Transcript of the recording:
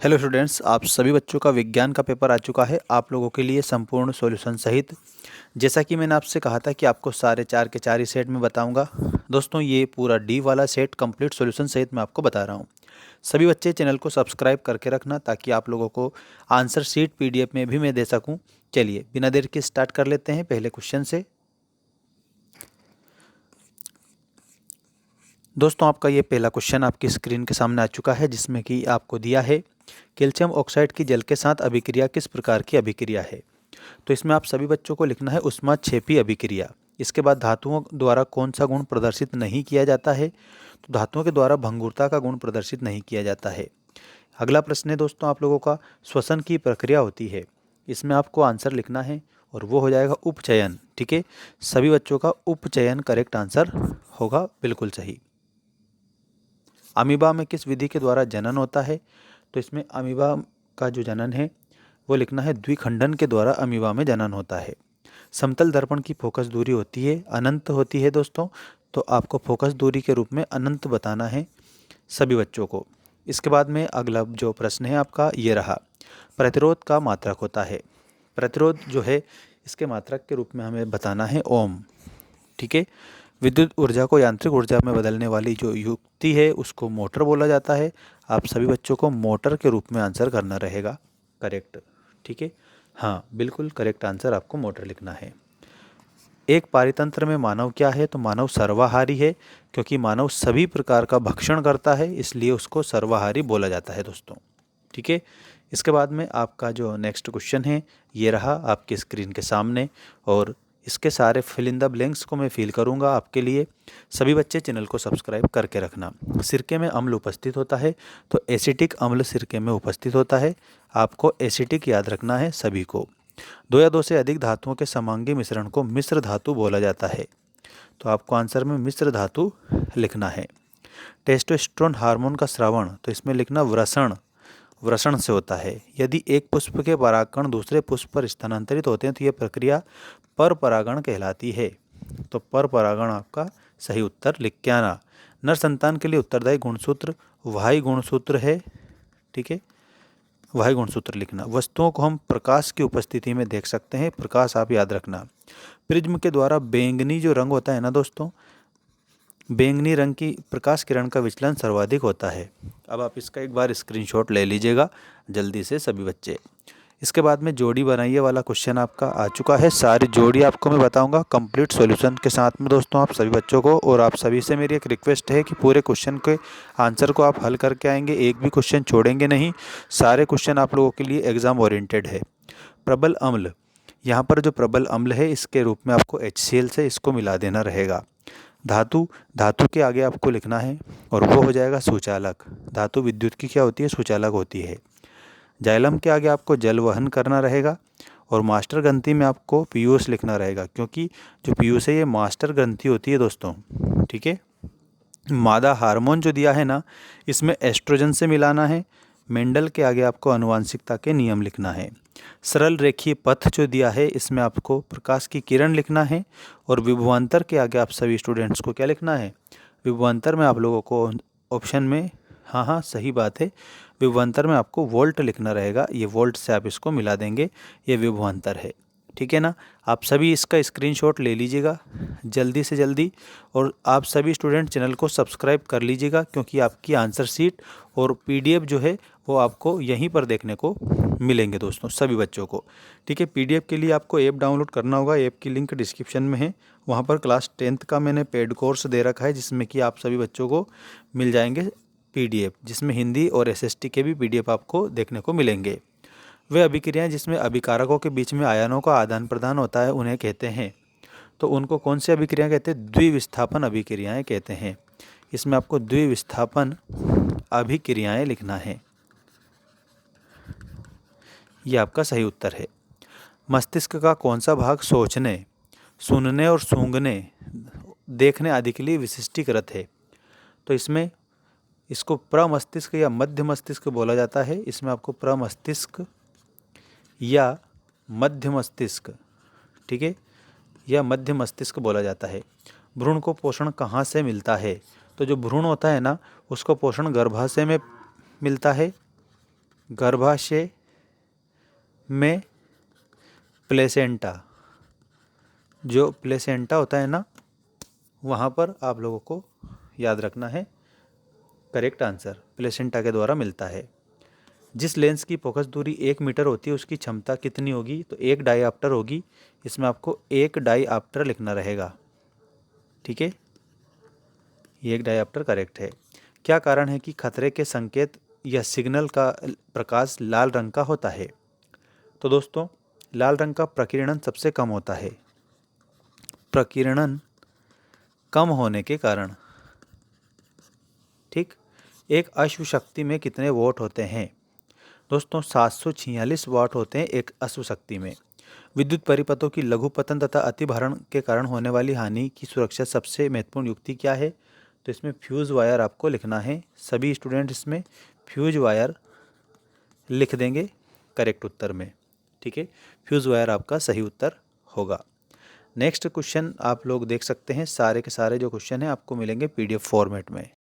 Hello students, आप सभी बच्चों का विज्ञान का पेपर आ चुका है आप लोगों के लिए संपूर्ण सॉल्यूशन सहित। जैसा कि मैंने आपसे कहा था कि आपको सारे चार के चार ही सेट में बताऊंगा। दोस्तों, ये पूरा डी वाला सेट कंप्लीट सॉल्यूशन सहित मैं आपको बता रहा हूँ। सभी बच्चे चैनल को सब्सक्राइब करके रखना ताकि आप लोगों को आंसर शीट पीडीएफ में भी मैं दे सकूँ। चलिए बिना देर के स्टार्ट कर लेते हैं पहले क्वेश्चन से। दोस्तों, आपका ये पहला क्वेश्चन आपकी स्क्रीन के सामने आ चुका है, जिसमें कि आपको दिया है कैल्शियम ऑक्साइड की जल के साथ अभिक्रिया किस प्रकार की अभिक्रिया है। तो इसमें आप सभी बच्चों को लिखना है ऊष्माक्षेपी अभिक्रिया। इसके बाद धातुओं द्वारा कौन सा गुण प्रदर्शित नहीं किया जाता है। तो धातुओं के द्वारा भंगुरता का गुण प्रदर्शित नहीं किया जाता है। अगला प्रश्न है दोस्तों आप लोगों का, श्वसन की प्रक्रिया होती है। इसमें आपको आंसर लिखना है और वो हो जाएगा उपचयन। ठीक है, सभी बच्चों का उपचयन करेक्ट आंसर होगा, बिल्कुल सही। अमीबा में किस विधि के द्वारा जनन होता है। तो इसमें अमीबा का जो जनन है वो लिखना है द्विखंडन के द्वारा अमीबा में जनन होता है। समतल दर्पण की फोकस दूरी होती है अनंत होती है दोस्तों। तो आपको फोकस दूरी के रूप में अनंत बताना है सभी बच्चों को। इसके बाद में अगला जो प्रश्न है आपका ये रहा, प्रतिरोध का मात्रक होता है। प्रतिरोध जो है इसके मात्रक के रूप में हमें बताना है ओम। ठीक है, विद्युत ऊर्जा को यांत्रिक ऊर्जा में बदलने वाली जो युक्ति है उसको मोटर बोला जाता है। आप सभी बच्चों को मोटर के रूप में आंसर करना रहेगा करेक्ट। ठीक है, हाँ बिल्कुल करेक्ट आंसर आपको मोटर लिखना है। एक पारितंत्र में मानव क्या है। तो मानव सर्वाहारी है, क्योंकि मानव सभी प्रकार का भक्षण करता है इसलिए उसको सर्वाहारी बोला जाता है दोस्तों। ठीक है, इसके बाद में आपका जो नेक्स्ट क्वेश्चन है ये रहा आपकी स्क्रीन के सामने, और इसके सारे फिल इन द ब्लैंक्स को मैं फिल करूंगा आपके लिए। सभी बच्चे चैनल को सब्सक्राइब करके रखना। सिरके में अम्ल उपस्थित होता है, तो एसिटिक अम्ल सिरके में उपस्थित होता है। आपको एसिटिक याद रखना है सभी को। दो या दो से अधिक धातुओं के समांगी मिश्रण को मिश्र धातु बोला जाता है। तो आपको आंसर में मिश्र धातु लिखना है। टेस्टोस्टेरोन हार्मोन का स्रावण, तो इसमें लिखना वृषण, वृषण से होता है। यदि एक पुष्प के परागकण दूसरे पुष्प पर स्थानांतरित होते हैं तो यह प्रक्रिया पर परागण कहलाती है। तो पर परागण आपका सही उत्तर लिख के आना। नर संतान के लिए उत्तरदायी गुणसूत्र वाही गुणसूत्र है। ठीक है, वाही गुणसूत्र लिखना। वस्तुओं को हम प्रकाश की उपस्थिति में देख सकते हैं, प्रकाश आप याद रखना। प्रिज्म के द्वारा बैंगनी जो रंग होता है ना दोस्तों, बैंगनी रंग की प्रकाश किरण का विचलन सर्वाधिक होता है। अब आप इसका एक बार स्क्रीनशॉट ले लीजिएगा जल्दी से सभी बच्चे। इसके बाद में जोड़ी बनाइए वाला क्वेश्चन आपका आ चुका है। सारी जोड़ी आपको मैं बताऊंगा कंप्लीट सॉल्यूशन के साथ में दोस्तों आप सभी बच्चों को। और आप सभी से मेरी एक रिक्वेस्ट है कि पूरे क्वेश्चन के आंसर को आप हल करके आएंगे, एक भी क्वेश्चन छोड़ेंगे नहीं। सारे क्वेश्चन आप लोगों के लिए एग्जाम ओरिएंटेड है। प्रबल अम्ल, यहाँ पर जो प्रबल अम्ल है इसके रूप में आपको HCl से इसको मिला देना रहेगा। धातु, धातु के आगे आपको लिखना है और वो हो जाएगा सुचालक। धातु विद्युत की क्या होती है, सुचालक होती है। जाइलम के आगे आपको जल वहन करना रहेगा। और मास्टर ग्रंथि में आपको पीयूष लिखना रहेगा, क्योंकि जो पीयूष है ये मास्टर ग्रंथि होती है दोस्तों। ठीक है, मादा हार्मोन जो दिया है ना इसमें एस्ट्रोजन से मिलाना है। मेंडल के आगे आपको आनुवांशिकता के नियम लिखना है। सरल रेखीय पथ जो दिया है इसमें आपको प्रकाश की किरण लिखना है। और विभवांतर के आगे आप सभी स्टूडेंट्स को क्या लिखना है, विभवांतर में आप लोगों को ऑप्शन में, हाँ हाँ सही बात है, विभवांतर में आपको वोल्ट लिखना रहेगा। ये वोल्ट से आप इसको मिला देंगे, ये विभवांतर है। ठीक है ना, आप सभी इसका स्क्रीनशॉट ले लीजिएगा जल्दी से जल्दी। और आप सभी स्टूडेंट चैनल को सब्सक्राइब कर लीजिएगा, क्योंकि आपकी आंसर शीट और PDF जो है वो आपको यहीं पर देखने को मिलेंगे दोस्तों सभी बच्चों को। ठीक है, PDF के लिए आपको ऐप डाउनलोड करना होगा। ऐप की लिंक डिस्क्रिप्शन में है। वहाँ पर क्लास 10th का मैंने पेड कोर्स दे रखा है, जिसमें कि आप सभी बच्चों को मिल जाएंगे PDF, जिसमें हिंदी और SST के भी PDF आपको देखने को मिलेंगे। वे अभिक्रियाएं जिसमें अभिकारकों के बीच में आयनों का आदान प्रदान होता है उन्हें कहते हैं। तो उनको कौन सी अभिक्रियाएं कहते हैं, द्विविस्थापन अभिक्रियाएं कहते हैं। इसमें आपको द्विविस्थापन अभिक्रियाएं लिखना है, ये आपका सही उत्तर है। मस्तिष्क का कौन सा भाग सोचने, सुनने और सूंघने, देखने आदि के लिए विशिष्टीकृत है। तो इसमें इसको प्रमस्तिष्क या मध्य मस्तिष्क बोला जाता है। इसमें आपको प्रमस्तिष्क या मध्य मस्तिष्क, ठीक है, या मध्य मस्तिष्क बोला जाता है। भ्रूण को पोषण कहाँ से मिलता है। तो जो भ्रूण होता है ना उसको पोषण गर्भाशय में मिलता है। गर्भाशय में प्लेसेंटा, जो प्लेसेंटा होता है ना, वहाँ पर आप लोगों को याद रखना है, करेक्ट आंसर प्लेसेंटा के द्वारा मिलता है। जिस लेंस की फोकस दूरी 1 मीटर होती है उसकी क्षमता कितनी होगी? तो 1 डायऑप्टर होगी। इसमें आपको 1 डायऑप्टर लिखना रहेगा, ठीक है, ये 1 डायऑप्टर करेक्ट है। क्या कारण है कि खतरे के संकेत या सिग्नल का प्रकाश लाल रंग का होता है? तो दोस्तों, लाल रंग का प्रकीर्णन सबसे कम होता है। प्रकीर्णन कम होने के कारण, ठीक, एक अश्व शक्ति में कितने वोट होते हैं? दोस्तों 746 वाट होते हैं एक अश्व शक्ति में। विद्युत परिपथों की लघुपतन तथा अतिभारण के कारण होने वाली हानि की सुरक्षा सबसे महत्वपूर्ण युक्ति क्या है? तो इसमें फ्यूज वायर आपको लिखना है। सभी स्टूडेंट इसमें फ्यूज वायर लिख देंगे करेक्ट उत्तर में, ठीक है, फ्यूज वायर आपका सही उत्तर होगा। नेक्स्ट क्वेश्चन आप लोग देख सकते हैं, सारे के सारे जो क्वेश्चन हैं आपको मिलेंगे PDF फॉर्मेट में।